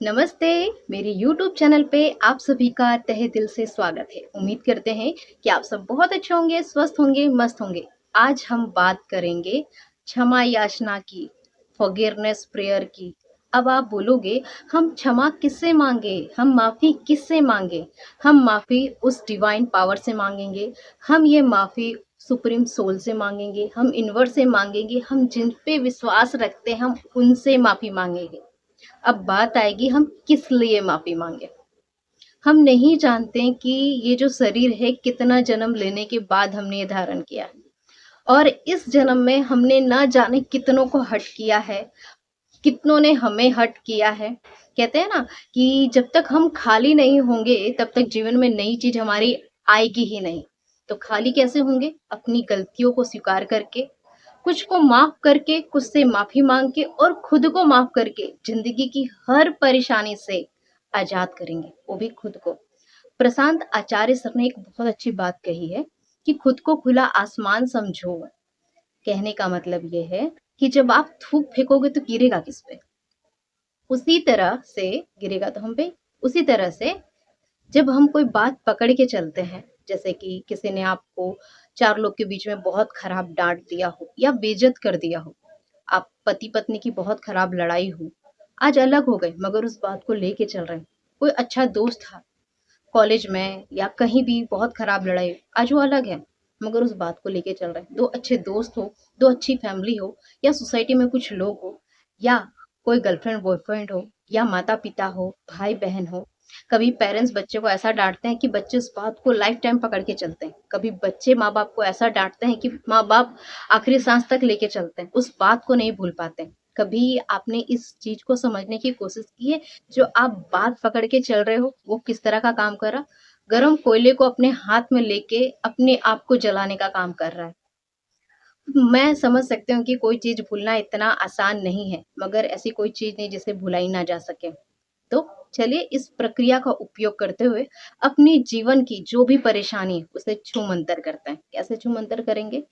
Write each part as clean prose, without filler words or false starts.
नमस्ते। मेरे YouTube channel पे आप सभी का तहे दिल से स्वागत है। उम्मीद करते हैं कि आप सब बहुत अच्छे होंगे, स्वस्थ होंगे, मस्त होंगे। आज हम बात करेंगे क्षमा याचना की, फॉरगिवनेस प्रेयर की। अब आप बोलोगे, हम क्षमा किससे मांगे, हम माफ़ी किससे मांगे? हम माफ़ी उस डिवाइन पावर से मांगेंगे, हम ये माफ़ी सुप्रीम सोल से मांगेंगे, हम इनवर्ड से मांगेंगे, हम जिन पे विश्वास रखते हैं हम उनसे माफ़ी मांगेंगे। अब बात आएगी, हम किस लिए माफ़ी माँगे। हम नहीं जानते कि ये जो शरीर है कितना जन्म लेने के बाद हमने ये धारण किया है, और इस जन्म में हमने ना जाने कितनों को हर्ट किया है, कितनों ने हमें हर्ट किया है। कहते हैं ना कि जब तक हम खाली नहीं होंगे तब तक जीवन में नई चीज़ हमारी आएगी ही नहीं। तो खाली कैसे होंगे? अपनी गलतियों को स्वीकार करके, कुछ को माफ करके, कुछ से माफी मांग के और खुद को माफ करके जिंदगी की हर परेशानी से आजाद करेंगे, वो भी खुद को। प्रशांत आचार्य सर ने एक बहुत अच्छी बात कही है कि खुद को खुला आसमान समझो। कहने का मतलब ये है कि जब आप थूक फेंकोगे तो गिरेगा किस पे? उसी तरह से गिरेगा तो हम पे। उसी तरह से जब हम कोई बात पकड़ के चलते हैं, जैसे कि किसी ने आपको चार लोग के बीच में बहुत खराब डांट दिया हो या बेइज्जत कर दिया हो, आप पति पत्नी की बहुत खराब लड़ाई हो, आज अलग हो गए मगर उस बात को लेके चल रहे हैं। कोई अच्छा दोस्त था कॉलेज में या कहीं भी, बहुत खराब लड़ाई, आज वो अलग है मगर उस बात को लेके चल रहे हैं। दो अच्छे दोस्त हो, दो अच्छी फैमिली हो, या सोसाइटी में कुछ लोग हो, या कोई गर्लफ्रेंड बॉयफ्रेंड हो, या माता पिता हो, भाई बहन हो। कभी पेरेंट्स बच्चे को ऐसा डांटते हैं कि बच्चे उस बात को लाइफ टाइम पकड़ के चलते हैं। कभी बच्चे माँ बाप को ऐसा डांटते हैं कि माँ बाप आखिरी सांस तक लेके चलते हैं, उस बात को नहीं भूल पाते। कभी आपने इस चीज को समझने की कोशिश की है, जो आप बात पकड़ के चल रहे हो वो किस तरह का काम कर रहा? गरम कोयले को अपने हाथ में लेके अपने आप को जलाने का काम कर रहा है। मैं समझ सकती हूँ कि कोई चीज भूलना इतना आसान नहीं है, मगर ऐसी कोई चीज नहीं जिसे भुलाई ना जा सके। तो चलिए इस प्रक्रिया का उपयोग करते हुए अपनी जीवन की जो भी परेशानी है उसे छूमंतर करते हैं। कैसे छूमंतर करेंगे?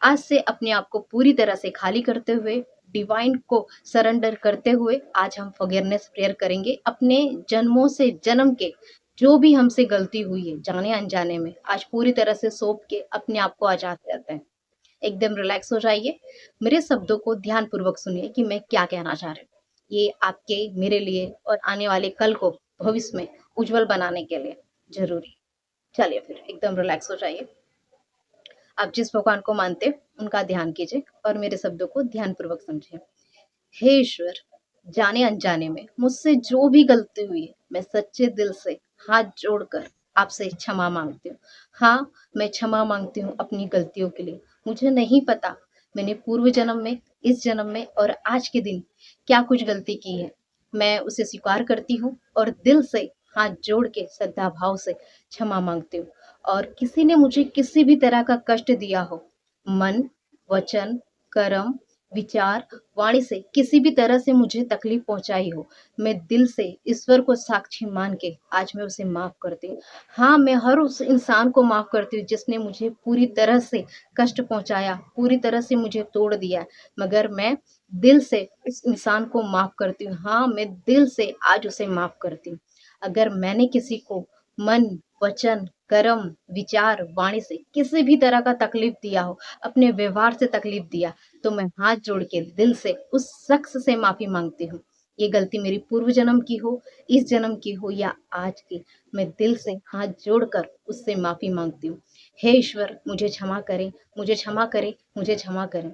आज से अपने आप को पूरी तरह से खाली करते हुए, डिवाइन को सरेंडर करते हुए आज हम फॉरगिवनेस प्रेयर करेंगे। अपने जन्मों से जन्म के जो भी हमसे गलती हुई है जाने अनजाने में, आज पूरी तरह से सौंप के अपने आप को आजाद करते हैं। एकदम रिलैक्स हो जाइए। मेरे शब्दों को ध्यान पूर्वक सुनिए कि मैं क्या कहना चाह रही हूँ। ये आपके, मेरे लिए और आने वाले कल को भविष्य में उज्जवल बनाने के लिए जरूरी। चलिए फिर एकदम रिलैक्स हो जाइए। आप जिस भगवान को मानते हैं उनका ध्यान कीजिए और मेरे शब्दों को ध्यान पूर्वक समझिए। हे ईश्वर, जाने अनजाने में मुझसे जो भी गलती हुई है मैं सच्चे दिल से हाथ जोड़कर आपसे क्षमा मांगती हूँ। हाँ, मैं क्षमा मांगती हूँ अपनी गलतियों के लिए। मुझे नहीं पता मैंने पूर्व जन्म में, इस जन्म में और आज के दिन क्या कुछ गलती की है। मैं उसे स्वीकार करती हूँ और दिल से हाथ जोड़ के श्रद्धा भाव से क्षमा मांगती हूँ। और किसी ने मुझे किसी भी तरह का कष्ट दिया हो, मन, वचन, कर्म, विचार, वाणी से किसी भी तरह से मुझे तकलीफ पहुंचाई हो, मैं दिल से ईश्वर को साक्षी मान के आज मैं उसे माफ करती हूँ। हाँ, मैं हर उस इंसान को माफ करती हूँ जिसने मुझे पूरी तरह से कष्ट पहुंचाया, पूरी तरह से मुझे तोड़ दिया, मगर मैं दिल से उस इंसान को माफ करती हूँ। हाँ, मैं दिल से आज उसे माफ करती हूँ। अगर मैंने किसी को मन, वचन, कर्म, विचार, वाणी से किसी भी तरह का तकलीफ दिया हो, अपने व्यवहार से तकलीफ दिया, तो मैं हाथ जोड़ के दिल से उस शख्स से माफी मांगती हूँ। ये गलती मेरी पूर्व जन्म की हो, इस जन्म की हो या आज की, मैं दिल से हाथ जोड़कर उससे माफी मांगती हूँ। हे ईश्वर, मुझे क्षमा करें, मुझे क्षमा करें, मुझे क्षमा करें।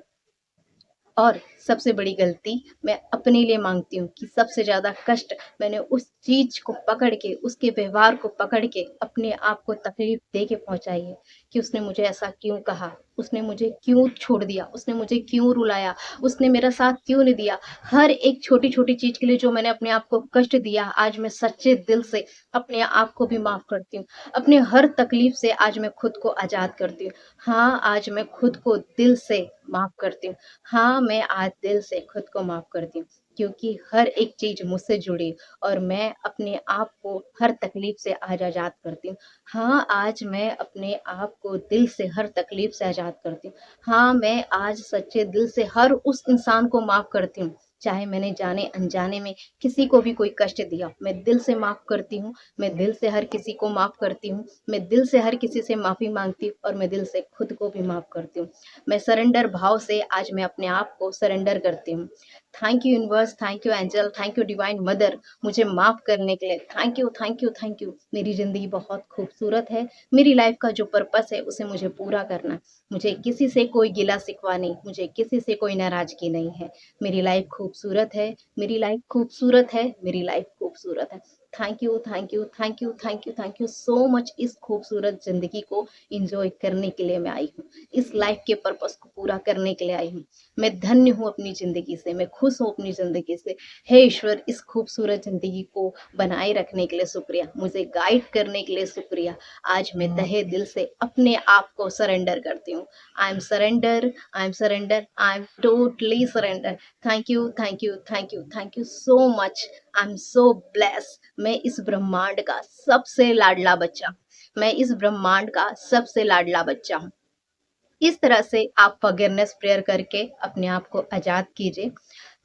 और सबसे बड़ी गलती मैं अपने लिए मांगती हूँ कि सबसे ज़्यादा कष्ट मैंने उस चीज़ को पकड़ के, उसके व्यवहार को पकड़ के अपने आप को तकलीफ दे के पहुँचाई है कि उसने मुझे ऐसा क्यों कहा, उसने मुझे क्यों छोड़ दिया, उसने मुझे क्यों रुलाया, उसने मेरा साथ क्यों नहीं दिया। हर एक छोटी-छोटी चीज़ के लिए जो मैंने अपने आप को कष्ट दिया, आज मैं सच्चे दिल से अपने आप को भी माफ़ करती हूँ। अपने हर तकलीफ से आज मैं खुद को आज़ाद करती हूँ। हाँ, आज मैं खुद को दिल से माफ़ करती हूँ। हाँ, मैं आज दिल से खुद को माफ़ करती हूँ, क्योंकि हर एक चीज़ मुझसे जुड़ी और मैं अपने आप को हर तकलीफ से आज आज़ाद करती हूँ। हाँ, आज मैं अपने आप को दिल से हर तकलीफ से आज़ाद करती हूँ। हाँ, मैं आज सच्चे दिल से हर उस इंसान को माफ़ करती हूँ चाहे मैंने जाने अनजाने में किसी को भी कोई कष्ट दिया, मैं दिल से माफ़ करती हूँ, मैं दिल से हर किसी को माफ़ करती हूँ, मैं दिल से हर किसी से माफ़ी माँगती हूँ और मैं दिल से खुद को भी माफ़ करती हूँ। मैं सरेंडर भाव से आज मैं अपने आप को सरेंडर करती हूँ। Thank you universe, thank you angel, thank you divine mother मुझे माफ़ करने के लिए। Thank you, thank you, thank you. मेरी ज़िंदगी बहुत खूबसूरत है, मेरी लाइफ़ का जो पर्पस है उसे मुझे पूरा करना है। मुझे किसी से कोई गिला-शिकवा नहीं, मुझे किसी से कोई नाराज़गी नहीं है। मेरी लाइफ़ खूबसूरत है, मेरी लाइफ़ खूबसूरत है, मेरी लाइफ़ खूबसूरत है। Thank you, thank you, thank you, thank you, thank you so much. इस खूबसूरत ज़िंदगी को एन्जॉय करने के लिए मैं आई हूँ। इस लाइफ़ के पर्पस को पूरा करने के लिए आई हूँ। मैं धन्य हूँ अपनी ज़िंदगी से, मैं खुश हूँ अपनी ज़िंदगी से। हे ईश्वर, इस खूबसूरत ज़िंदगी को बनाए रखने के लिए शुक्रिया, मुझे गाइड करने के लिए शुक्रिया। आज मैं तहे दिल से अपने आप को सरेंडर करती हूँ। I am surrender, I am surrender, I am totally surrender. Thank you, thank you, thank you, thank you so much. I am so blessed. मैं इस ब्रह्मांड का सबसे लाडला बच्चा हूँ। मैं इस ब्रह्मांड का सबसे लाडला बच्चा हूँ। इस तरह से आप फॉरगिवनेस प्रेयर करके अपने आप को आज़ाद कीजिए।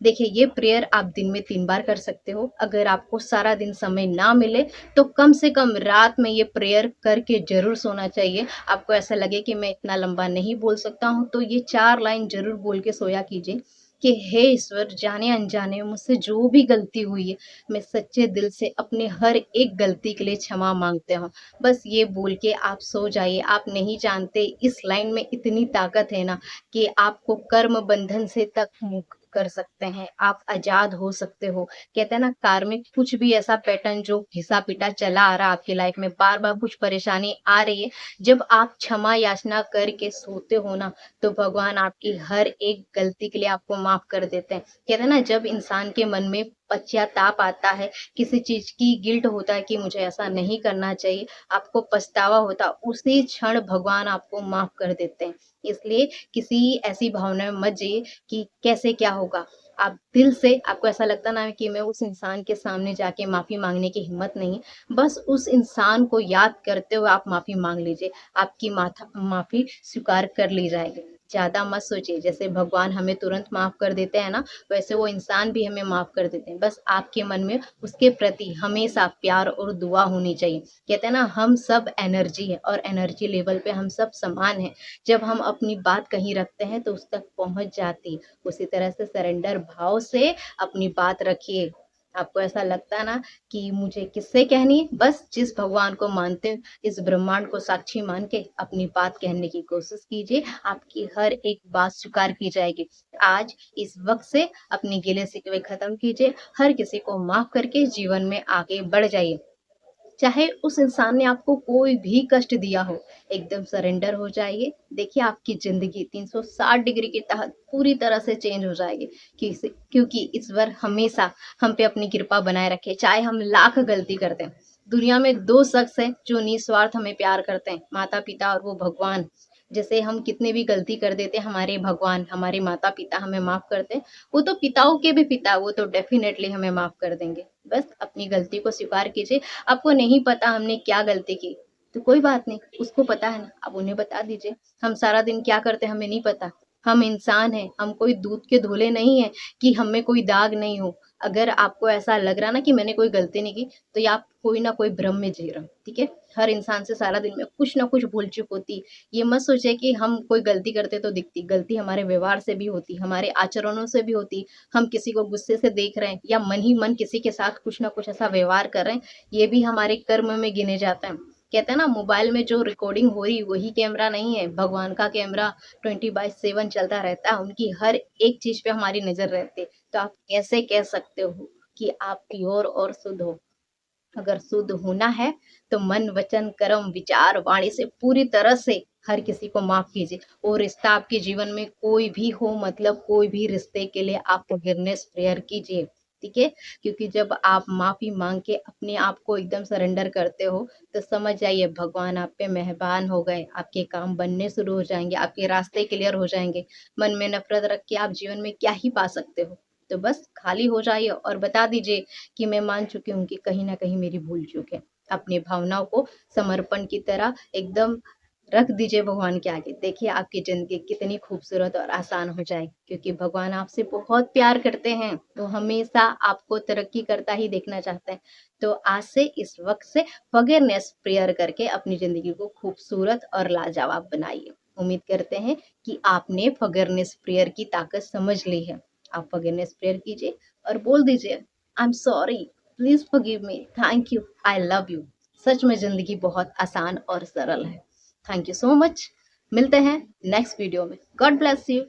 देखिए, ये प्रेयर आप दिन में 3 बार कर सकते हो। अगर आपको सारा दिन समय ना मिले तो कम से कम रात में ये प्रेयर करके ज़रूर सोना चाहिए। आपको ऐसा लगे कि मैं इतना लंबा नहीं बोल सकता हूँ तो ये 4 लाइन ज़रूर बोल के सोया कीजिए कि हे ईश्वर, जाने अनजाने मुझसे जो भी गलती हुई है, मैं सच्चे दिल से अपने हर एक गलती के लिए क्षमा माँगता हूँ। बस ये बोल के आप सो जाइए। आप नहीं जानते इस लाइन में इतनी ताकत है ना कि आपको कर्म बंधन से तक मुक्त कर सकते हैं। आप आज़ाद हो सकते हो। कहते हैं ना, कार्मिक कुछ भी ऐसा पैटर्न जो घिसा-पिटा चला आ रहा है आपकी लाइफ में, बार-बार कुछ परेशानी आ रही है, जब आप क्षमा याचना करके सोते हो ना, तो भगवान आपकी हर एक गलती के लिए आपको माफ़ कर देते हैं। कहते हैं ना, जब इंसान के मन में पश्चाताप आता है, किसी चीज़ की गिल्ट होता है कि मुझे ऐसा नहीं करना चाहिए, आपको पछतावा होता, उसी क्षण भगवान आपको माफ़ कर देते हैं। इसलिए किसी ऐसी भावना में मत जाइए कि कैसे क्या होगा। आप दिल से, आपको ऐसा लगता ना कि मैं उस इंसान के सामने जाके माफ़ी माँगने की हिम्मत नहीं है, बस उस इंसान को याद करते हुए आप माफ़ी माँग लीजिए। आपकी माफ़ी स्वीकार कर ली जाएगी। ज़्यादा मत सोचिए, जैसे भगवान हमें तुरंत माफ़ कर देते हैं ना, वैसे वो इंसान भी हमें माफ़ कर देते हैं। बस आपके मन में उसके प्रति हमेशा प्यार और दुआ होनी चाहिए। कहते हैं ना, हम सब एनर्जी है और एनर्जी लेवल पे हम सब समान हैं। जब हम अपनी बात कहीं रखते हैं तो उस तक पहुँच जाती है। उसी तरह से सरेंडर भाव से अपनी बात रखिए। आपको ऐसा लगता है ना कि मुझे किससे कहनी है? बस जिस भगवान को मानते हो, इस ब्रह्मांड को साक्षी मान के अपनी बात कहने की कोशिश कीजिए। आपकी हर एक बात स्वीकार की जाएगी। आज इस वक़्त से अपने गिले-शिकवे ख़त्म कीजिए। हर किसी को माफ़ करके जीवन में आगे बढ़ जाइए। चाहे उस इंसान ने आपको कोई भी कष्ट दिया हो, एकदम सरेंडर हो जाइए। देखिए, आपकी ज़िंदगी 360 डिग्री के तहत पूरी तरह से चेंज हो जाएगी। क्योंकि ईश्वर हमेशा हम पे अपनी कृपा बनाए रखे, चाहे हम लाख गलती करते हैं। दुनिया में 2 शख्स हैं जो निस्वार्थ हमें प्यार करते हैं, माता-पिता और वो भगवान। जैसे हम कितने भी गलती कर देते हैं, हमारे भगवान, हमारे माता-पिता हमें माफ़ करते हैं। वो तो पिताओं के भी पिता, वो तो डेफ़िनेटली हमें माफ़ कर देंगे। बस अपनी गलती को स्वीकार कीजिए। आपको नहीं पता हमने क्या गलती की, तो कोई बात नहीं, उसको पता है ना, आप उन्हें बता दीजिए। हम सारा दिन क्या करते हैं हमें नहीं पता। हम इंसान हैं, हम कोई दूध के धोले नहीं हैं कि हम में कोई दाग नहीं हो। अगर आपको ऐसा लग रहा ना कि मैंने कोई गलती नहीं की, तो ये आप कोई ना कोई भ्रम में जी रहे हो, ठीक है? हर इंसान से सारा दिन में कुछ ना कुछ भूल-चूक होती। ये मत सोचिए कि हम कोई गलती करते तो दिखती, गलती हमारे व्यवहार से भी होती, हमारे आचरणों से भी होती। हम किसी को गुस्से से देख रहे हैं या मन ही मन किसी के साथ कुछ ना कुछ ऐसा व्यवहार कर रहे हैं, ये भी हमारे कर्म में गिने जाता है। कहते हैं ना, मोबाइल में जो रिकॉर्डिंग हो रही वही कैमरा नहीं है, भगवान का कैमरा 24/7 चलता रहता है, उनकी हर एक चीज़ पे हमारी नज़र रहती है। तो आप कैसे कह सकते हो कि आप प्योर और शुद्ध हो? अगर शुद्ध होना है तो मन, वचन, कर्म, विचार, वाणी से पूरी तरह से हर किसी को माफ़ कीजिए। और रिश्ता आपके जीवन में कोई भी हो, मतलब कोई भी रिश्ते के लिए आप फॉरगिवनेस प्रेयर कीजिए, ठीक है? क्योंकि जब आप माफ़ी माँग के अपने आप को एकदम सरेंडर करते हो, तो समझ जाइए भगवान आप पे मेहरबान हो गए, आपके काम बनने शुरू हो जाएँगे, आपके रास्ते क्लियर हो जाएँगे। मन में नफ़रत रख के आप जीवन में क्या ही पा सकते हो? तो बस खाली हो जाइए और बता दीजिए कि मैं मान चुकी हूँ कि कहीं न कहीं मेरी भूल-चूक है। अपनी भावनाओं को समर्पण की तरह एकदम रख दीजिए भगवान के आगे। देखिए आपकी ज़िंदगी कितनी खूबसूरत और आसान हो जाएगी, क्योंकि भगवान आपसे बहुत प्यार करते हैं, तो हमेशा आपको तरक्की करता ही देखना चाहते हैं। तो आज से इस वक़्त से फ़ॉरगिवनेस प्रेयर करके अपनी ज़िंदगी को खूबसूरत और लाजवाब बनाइए। उम्मीद करते हैं कि आपने फ़ॉरगिवनेस प्रेयर की ताकत समझ ली है। आप फ़ॉरगिवनेस प्रेयर कीजिए और बोल दीजिए, I am sorry, please forgive me, thank you, I love you. सच में ज़िंदगी बहुत आसान और सरल है। Thank you so much. मिलते हैं नेक्स्ट वीडियो में। God bless you.